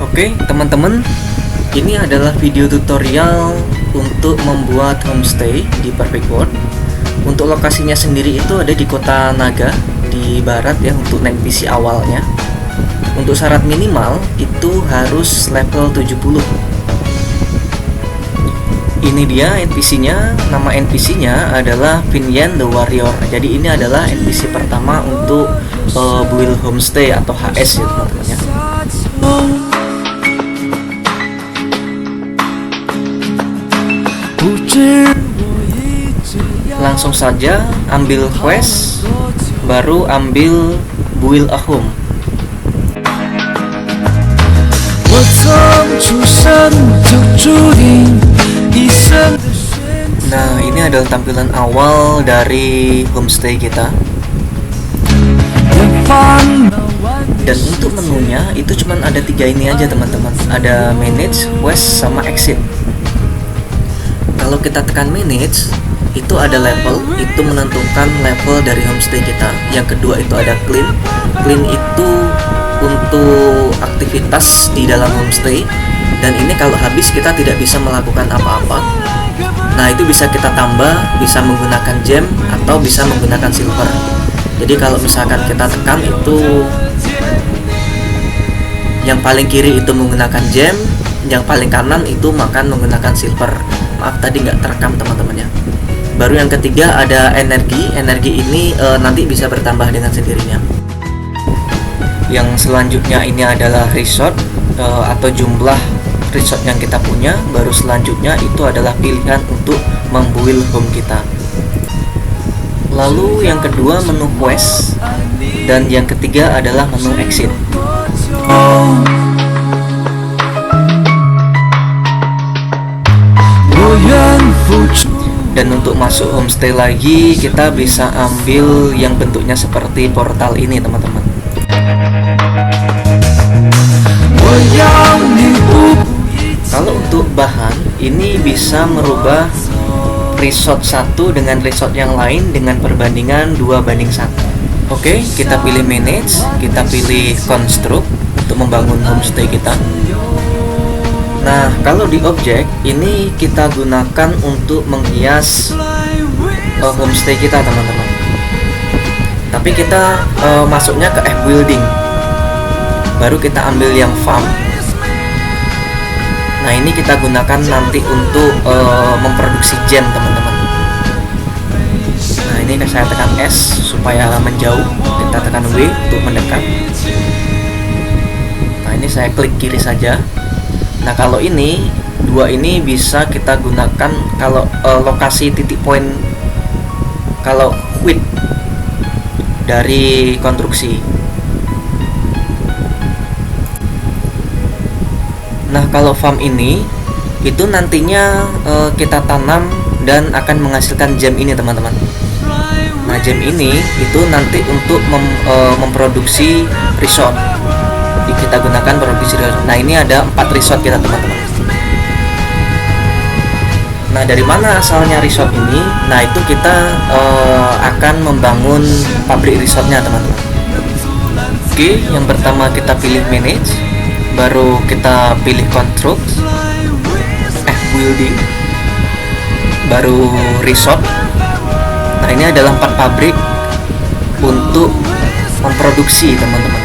Oke, teman-teman, ini adalah video tutorial untuk membuat homestay di Perfect World. Untuk lokasinya sendiri itu ada di kota Naga di barat ya, untuk NPC awalnya. Untuk syarat minimal itu harus level 70. Ini dia NPC-nya, nama NPC-nya adalah Vinyan the Warrior. Jadi ini adalah NPC pertama untuk build homestay atau HS ya teman-teman ya. Langsung saja ambil quest, baru ambil build a home. Nah, ini adalah tampilan awal dari homestay kita. Dan untuk menunya itu cuman ada 3 ini aja teman-teman. Ada manage, quest, sama exit. Kalau kita tekan manage, itu ada level, itu menentukan level dari homestay kita. Yang kedua itu ada clean. Clean itu untuk aktivitas di dalam homestay, dan ini kalau habis kita tidak bisa melakukan apa-apa. Nah, itu bisa kita tambah, bisa menggunakan gem atau bisa menggunakan silver. Jadi kalau misalkan kita tekan itu yang paling kiri itu menggunakan gem, yang paling kanan itu makan menggunakan silver. Maaf tadi nggak terekam teman-teman ya. Baru yang ketiga ada energi. Energi ini nanti bisa bertambah dengan sendirinya. Yang selanjutnya ini adalah resort atau jumlah resort yang kita punya. Baru selanjutnya itu adalah pilihan untuk membuild home kita. Lalu yang kedua menu quest, dan yang ketiga adalah menu exit. Dan untuk masuk homestay lagi kita bisa ambil yang bentuknya seperti portal ini teman-teman. Kalau untuk bahan ini bisa merubah resort satu dengan resort yang lain dengan perbandingan 2:1. Oke, kita pilih manage, kita pilih construct untuk membangun homestay kita. Nah, kalau di objek ini kita gunakan untuk menghias homestay kita teman-teman. Tapi kita masuknya ke F building, baru kita ambil yang farm. Nah, ini kita gunakan nanti untuk memproduksi gem teman-teman. Nah, ini saya tekan S supaya menjauh, kita tekan W untuk mendekat. Nah, ini saya klik kiri saja. Nah, kalau ini dua ini bisa kita gunakan kalau lokasi titik poin, kalau width dari konstruksi. Nah, kalau farm ini itu nantinya kita tanam dan akan menghasilkan gem ini teman-teman. Nah, gem ini itu nanti untuk memproduksi resort. Jadi kita gunakan produksi resort. Nah, ini ada 4 resort kita teman-teman. Nah, dari mana asalnya resort ini? Nah, itu kita akan membangun pabrik resortnya teman-teman. Oke, yang pertama kita pilih manage, baru kita pilih construct, building, baru resort. Nah, ini adalah 4 pabrik untuk memproduksi teman-teman,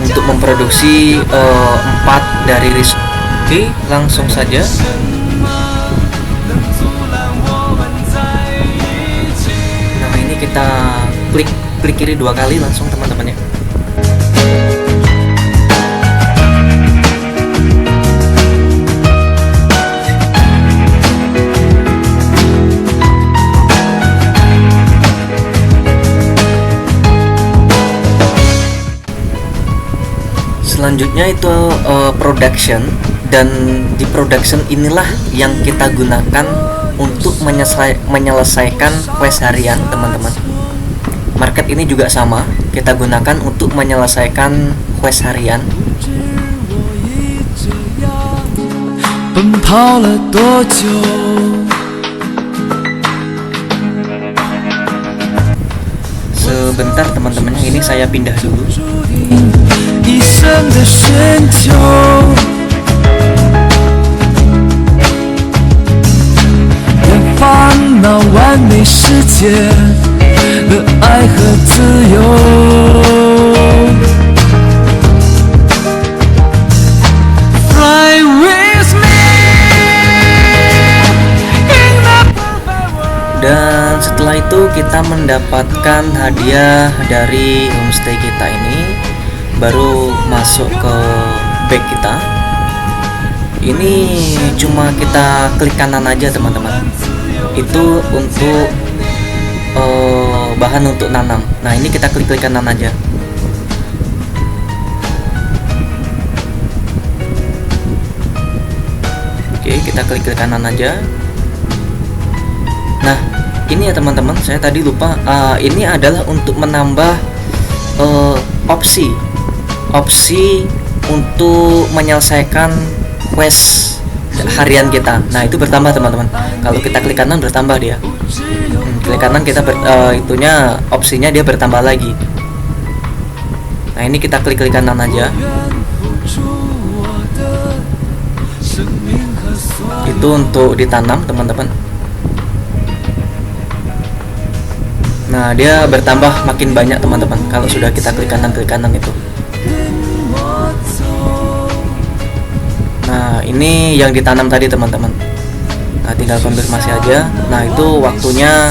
untuk memproduksi 4 dari resort. Oke, langsung saja. Nah, ini kita klik kiri 2 kali langsung teman-teman ya. Selanjutnya itu production, dan di production inilah yang kita gunakan untuk menyelesaikan quest harian teman-teman. Market ini juga sama, kita gunakan untuk menyelesaikan quest harian. Sebentar teman-teman, ini saya pindah dulu. 界的爱和自由。Fly with me in the perfect world. Dan setelah itu kita mendapatkan hadiah dari homestay kita ini, baru masuk ke bag kita. Ini cuma kita klik kanan aja teman-teman. Itu untuk bahan untuk nanam. Nah ini kita klik kanan aja. Oke, kita klik kanan aja. Nah ini ya teman-teman, saya tadi lupa. Ini adalah untuk menambah opsi untuk menyelesaikan quest harian kita. Nah itu bertambah teman-teman. Kalau kita klik kanan bertambah dia. Klik kanan kita itunya opsinya dia bertambah lagi. Nah ini kita klik kanan aja. Itu untuk ditanam teman-teman. Nah dia bertambah makin banyak teman-teman kalau sudah kita klik kanan itu. Nah ini yang ditanam tadi teman-teman. Nah tinggal konfirmasi aja. Nah itu waktunya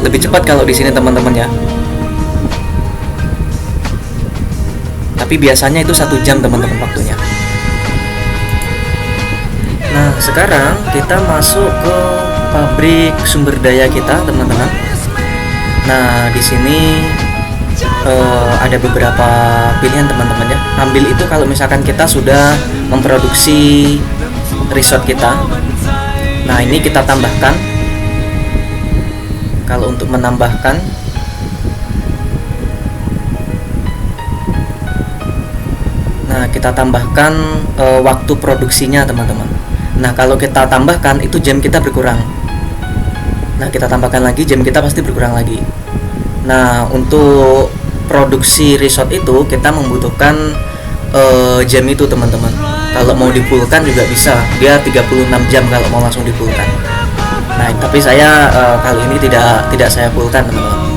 lebih cepat kalau di sini teman-teman ya. Tapi biasanya itu 1 jam teman-teman waktunya. Nah sekarang kita masuk ke pabrik sumber daya kita teman-teman. Nah di sini ada beberapa pilihan teman-teman ya. Ambil itu kalau misalkan kita sudah memproduksi resort kita. Nah ini kita tambahkan. Kalau untuk menambahkan, nah kita tambahkan waktu produksinya teman-teman. Nah kalau kita tambahkan itu jam kita berkurang. Nah kita tambahkan lagi, jam kita pasti berkurang lagi. Nah untuk produksi resort itu kita membutuhkan jam itu teman-teman. Kalau mau dipulkan juga bisa, dia 36 jam kalau mau langsung dipulkan. Nah tapi saya kali ini tidak saya pulkan teman-teman.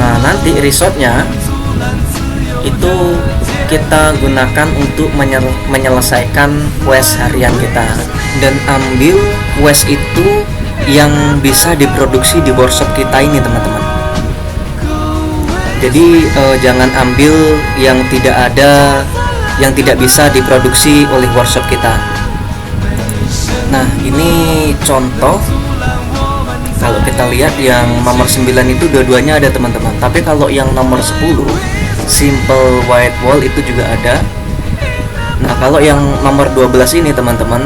Nah nanti resortnya itu kita gunakan untuk menyelesaikan quest harian kita. Dan ambil quest itu yang bisa diproduksi di workshop kita ini teman-teman. Jadi jangan ambil yang tidak bisa diproduksi oleh workshop kita. Nah ini contoh. Kalau kita lihat yang nomor 9 itu dua-duanya ada teman-teman. Tapi kalau yang nomor 10 simple white wall itu juga ada. Nah kalau yang nomor 12 ini teman-teman,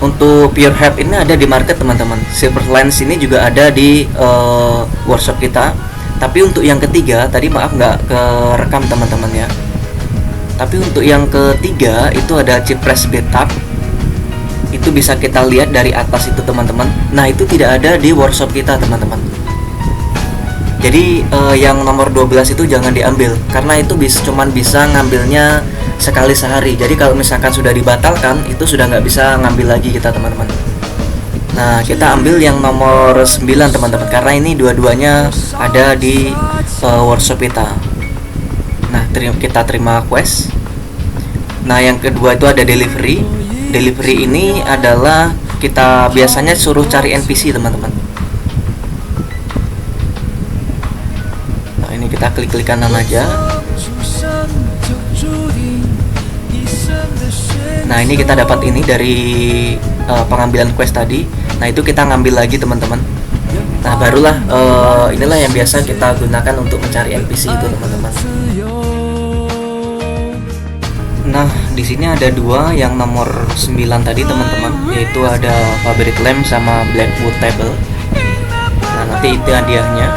untuk pure herb ini ada di market teman-teman. Silver lens ini juga ada di workshop kita. Tapi untuk yang ketiga tadi maaf nggak kerekam teman-teman ya. Tapi untuk yang ketiga itu ada cypress bathtub. Itu bisa kita lihat dari atas itu teman-teman. Nah itu tidak ada di workshop kita teman-teman. Jadi yang nomor 12 itu jangan diambil, karena itu cuman bisa ngambilnya sekali sehari. Jadi kalau misalkan sudah dibatalkan, itu sudah nggak bisa ngambil lagi kita teman-teman. Nah kita ambil yang nomor 9 teman-teman, karena ini dua-duanya ada di workshop kita. Nah kita terima quest. Nah yang kedua itu ada delivery. Delivery ini adalah kita biasanya suruh cari NPC teman-teman. Nah ini kita klik kanan aja. Nah ini kita dapat ini dari pengambilan quest tadi. Nah itu kita ngambil lagi teman-teman. Nah barulah inilah yang biasa kita gunakan untuk mencari NPC itu teman-teman. Nah di sini ada dua, yang nomor 9 tadi teman-teman, yaitu ada fabric lamp sama blackwood table. Nah nanti itu hadiahnya.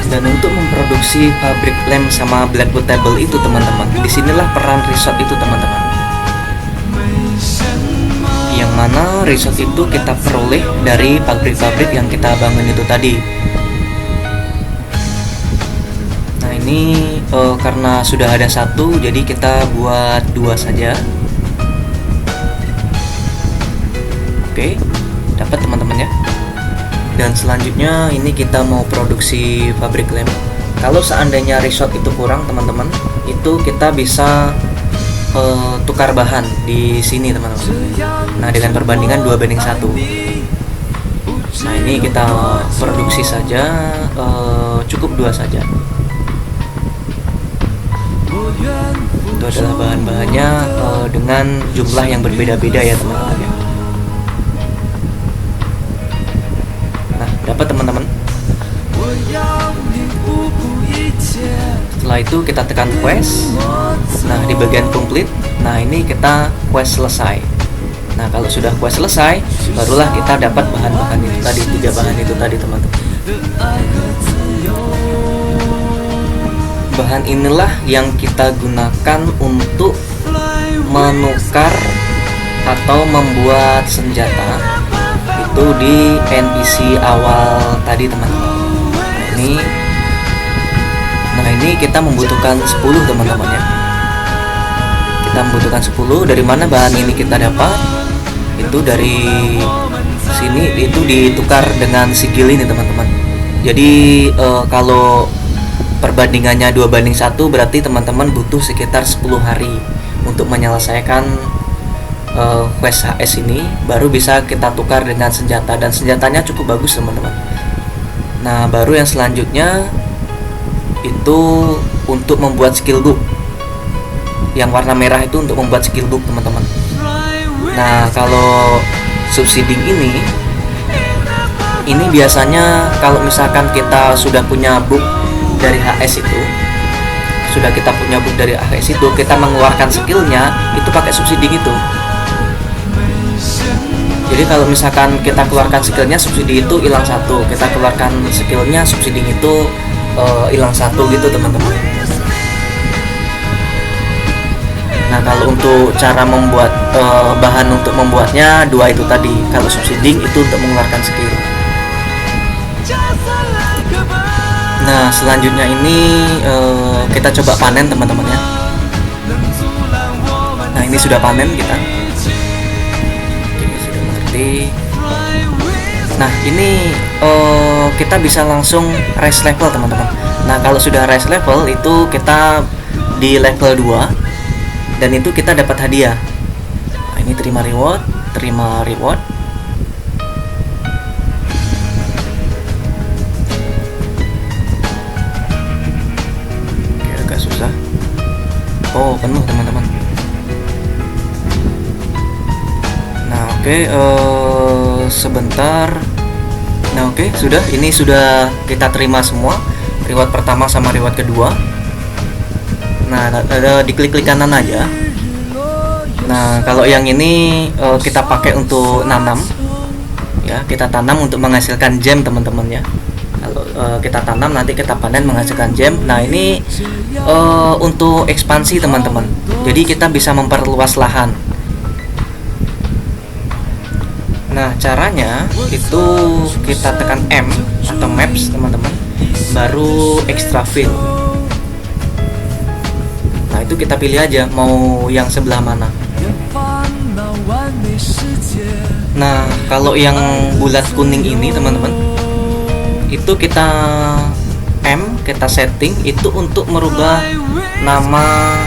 Dan untuk memproduksi fabric lamp sama blackwood table itu teman-teman, disinilah peran resort itu teman-teman. Yang mana resort itu kita peroleh dari pabrik-pabrik yang kita bangun itu tadi. Nah ini ini karena sudah ada satu, jadi kita buat 2 saja. Oke, dapat teman-teman ya. Dan selanjutnya ini kita mau produksi pabrik lem. Kalau seandainya resort itu kurang teman-teman, itu kita bisa tukar bahan di sini teman-teman. Nah, dengan perbandingan 2:1. Nah, ini kita produksi saja, cukup 2 saja. Itu adalah bahan-bahannya dengan jumlah yang berbeda-beda ya teman-teman ya. Nah, dapat teman-teman. Setelah itu kita tekan quest. Nah, di bagian complete. Nah, ini kita quest selesai. Nah, kalau sudah quest selesai, barulah kita dapat bahan-bahan itu tadi, 3 bahan itu tadi teman-teman. Bahan inilah yang kita gunakan untuk menukar atau membuat senjata itu di NPC awal tadi teman-teman. Nah ini kita membutuhkan 10 teman-teman ya. Kita membutuhkan 10. Dari mana bahan ini kita dapat? Itu dari sini, itu ditukar dengan sigil ini teman-teman. Jadi kalau perbandingannya 2:1, berarti teman-teman butuh sekitar 10 hari untuk menyelesaikan quest HS ini, baru bisa kita tukar dengan senjata, dan senjatanya cukup bagus teman-teman. Nah, baru yang selanjutnya itu untuk membuat skill book. Yang warna merah itu untuk membuat skill book teman-teman. Nah, kalau subsidi ini biasanya kalau misalkan kita sudah punya book dari HS itu, kita mengeluarkan skillnya itu pakai subsidi itu. Jadi kalau misalkan kita keluarkan skillnya, subsidi itu hilang 1, kita keluarkan skillnya, subsidi itu hilang 1 gitu teman-teman. Nah, kalau untuk cara membuat bahan untuk membuatnya 2 itu tadi. Kalau subsidi itu untuk mengeluarkan skill. Nah, selanjutnya ini kita coba panen teman-teman ya. Nah, ini sudah panen kita. Oke, sudah mengerti. Nah, ini kita bisa langsung rise level teman-teman. Nah, kalau sudah rise level itu kita di level 2 dan itu kita dapat hadiah. Nah, ini terima reward. Oke, agak susah. Oh, penuh teman-teman. Nah, oke, sebentar. Nah, oke, ini sudah kita terima semua, reward pertama sama reward kedua. Nah, diklik kanan aja. Nah, kalau yang ini kita pakai untuk nanam ya, kita tanam untuk menghasilkan gem teman-teman ya. Kalau kita tanam, nanti kita panen menghasilkan gem. Nah, ini untuk ekspansi teman-teman, jadi kita bisa memperluas lahan. Nah, caranya itu kita tekan M atau Maps teman-teman, baru extra field. Nah, itu kita pilih aja mau yang sebelah mana. Nah, kalau yang bulat kuning ini teman-teman, itu kita kita setting itu untuk merubah nama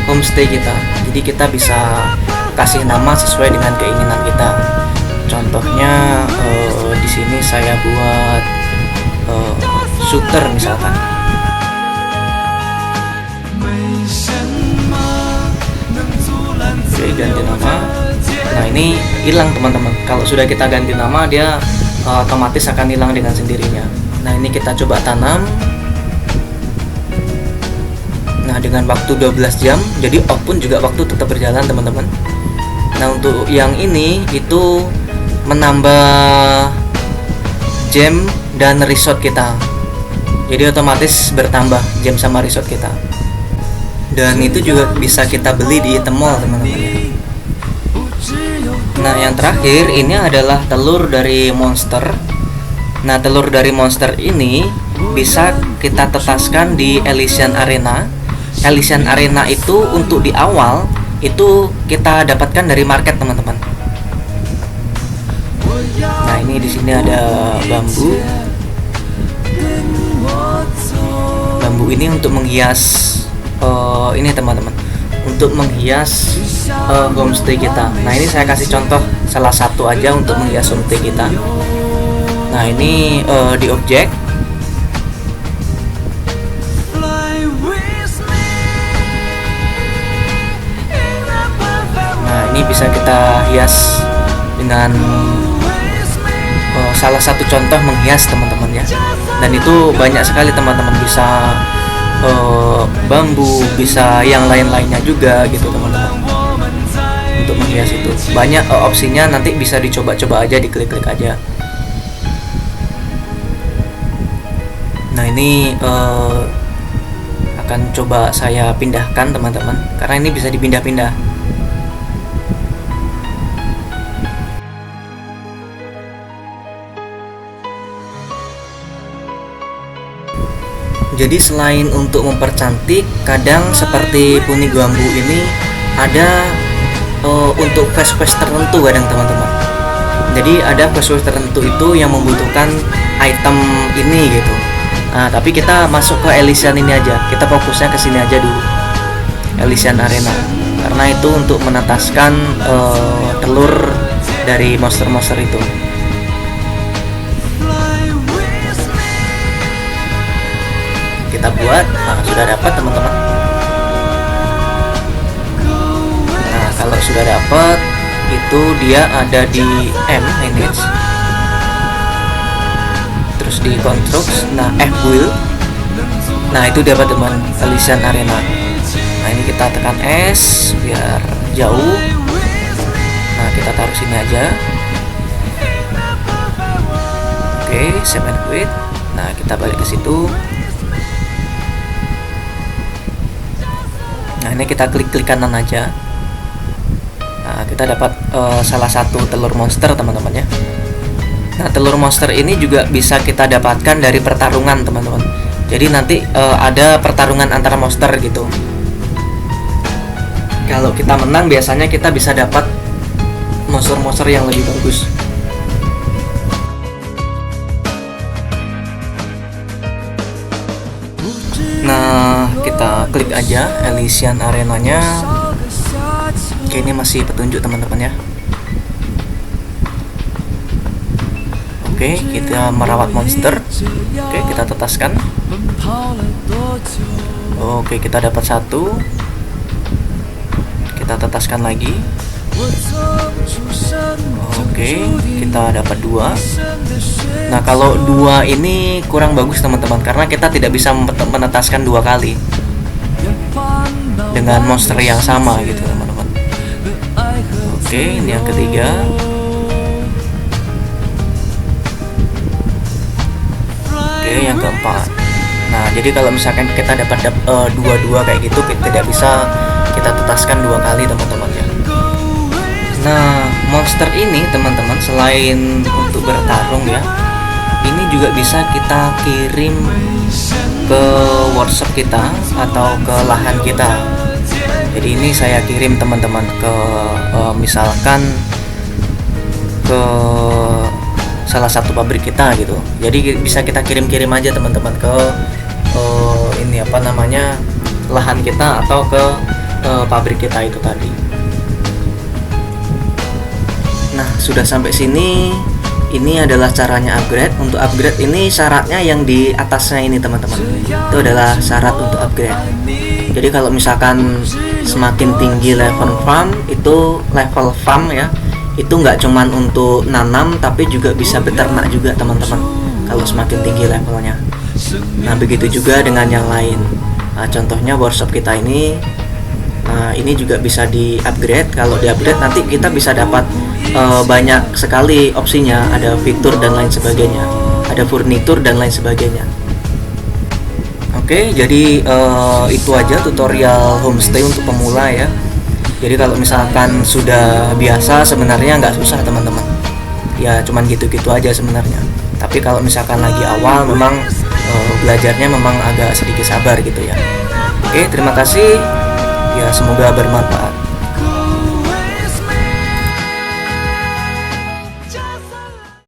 homestay kita. Jadi kita bisa kasih nama sesuai dengan keinginan kita. Contohnya di sini saya buat shooter misalkan. Oke, ganti nama. Nah, ini hilang teman-teman. Kalau sudah kita ganti nama, dia otomatis akan hilang dengan sendirinya. Nah, ini kita coba tanam. Nah, dengan waktu 12 jam, jadi off pun juga waktu tetap berjalan teman-teman. Nah, untuk yang ini itu menambah gem dan resort kita, jadi otomatis bertambah gem sama resort kita. Dan itu juga bisa kita beli di item mall teman-teman. Nah, yang terakhir ini adalah telur dari monster. Nah, telur dari monster ini bisa kita tetaskan di Elysian Arena. Elysian Arena itu untuk di awal itu kita dapatkan dari market, teman-teman. Nah, ini di sini ada bambu. Bambu ini untuk menghias ini, teman-teman, untuk menghias homestay kita. Nah, ini saya kasih contoh salah satu aja untuk menghias homestay kita. Nah, ini di objek. Nah, ini bisa kita hias dengan salah satu contoh menghias, teman-teman ya. Dan itu banyak sekali, teman-teman, bisa bambu, bisa yang lain-lainnya juga gitu, teman-teman. Untuk menghias itu banyak opsinya, nanti bisa dicoba-coba aja, diklik-klik aja. Nah, ini akan coba saya pindahkan, teman-teman, karena ini bisa dipindah-pindah. Jadi selain untuk mempercantik, kadang seperti Puni Bambu ini ada untuk quest-quest tertentu kadang, teman-teman. Jadi ada quest-quest tertentu itu yang membutuhkan item ini gitu. Nah, tapi kita masuk ke Elysian ini aja. Kita fokusnya ke sini aja dulu. Elysian Arena. Karena itu untuk menetaskan telur dari monster-monster itu. Kita buat, nah, sudah dapat, teman-teman. Nah, kalau sudah dapat itu dia ada di manage, terus di construct, nah build. Nah, itu dapat, teman, Elysian Arena. Nah, ini kita tekan S biar jauh. Nah, kita taruh sini aja. Oke, save and quit. Nah, kita balik ke situ. Nah, ini kita klik kanan aja. Nah, kita dapat salah satu telur monster, teman-teman ya. Nah, telur monster ini juga bisa kita dapatkan dari pertarungan, teman-teman. Jadi nanti ada pertarungan antara monster gitu. Kalau kita menang, biasanya kita bisa dapat monster-monster yang lebih bagus. Nah, kita klik aja Elysian Arenanya. Oke, ini masih petunjuk, teman-teman ya. Oke, kita merawat monster. Oke, kita tetaskan. Oke, kita dapat satu. Kita tetaskan lagi. Oke, kita dapat dua. Nah, kalau dua ini kurang bagus, teman-teman, karena kita tidak bisa menetaskan dua kali dengan monster yang sama gitu, teman-teman. Oke, ini yang ketiga. Oke, yang keempat. Nah, jadi kalau misalkan kita dapat dua-dua kayak gitu, kita tidak bisa kita tetaskan dua kali, teman-teman ya. Nah, monster ini, teman-teman, selain untuk bertarung ya, ini juga bisa kita kirim ke workshop kita atau ke lahan kita. Jadi ini saya kirim, teman-teman, ke misalkan ke salah satu pabrik kita gitu. Jadi bisa kita kirim-kirim aja, teman-teman, ke ini apa namanya, lahan kita atau ke pabrik kita itu tadi. Nah, sudah sampai sini. Ini adalah caranya upgrade. Untuk upgrade ini syaratnya yang di atasnya ini, teman-teman. Itu adalah syarat untuk upgrade. Jadi kalau misalkan semakin tinggi level farm, itu level farm ya, itu nggak cuman untuk nanam tapi juga bisa beternak juga, teman-teman, kalau semakin tinggi levelnya. Nah, begitu juga dengan yang lain. Nah, contohnya workshop kita ini. Nah, ini juga bisa di upgrade. Kalau di upgrade nanti kita bisa dapat banyak sekali opsinya, ada fitur dan lain sebagainya, ada furnitur dan lain sebagainya. Oke, jadi itu aja tutorial homestay untuk pemula ya. Jadi kalau misalkan sudah biasa, sebenarnya nggak susah, teman-teman. Ya cuman gitu-gitu aja sebenarnya. Tapi kalau misalkan lagi awal, memang belajarnya memang agak sedikit sabar gitu ya. Oke, terima kasih. Ya, semoga bermanfaat.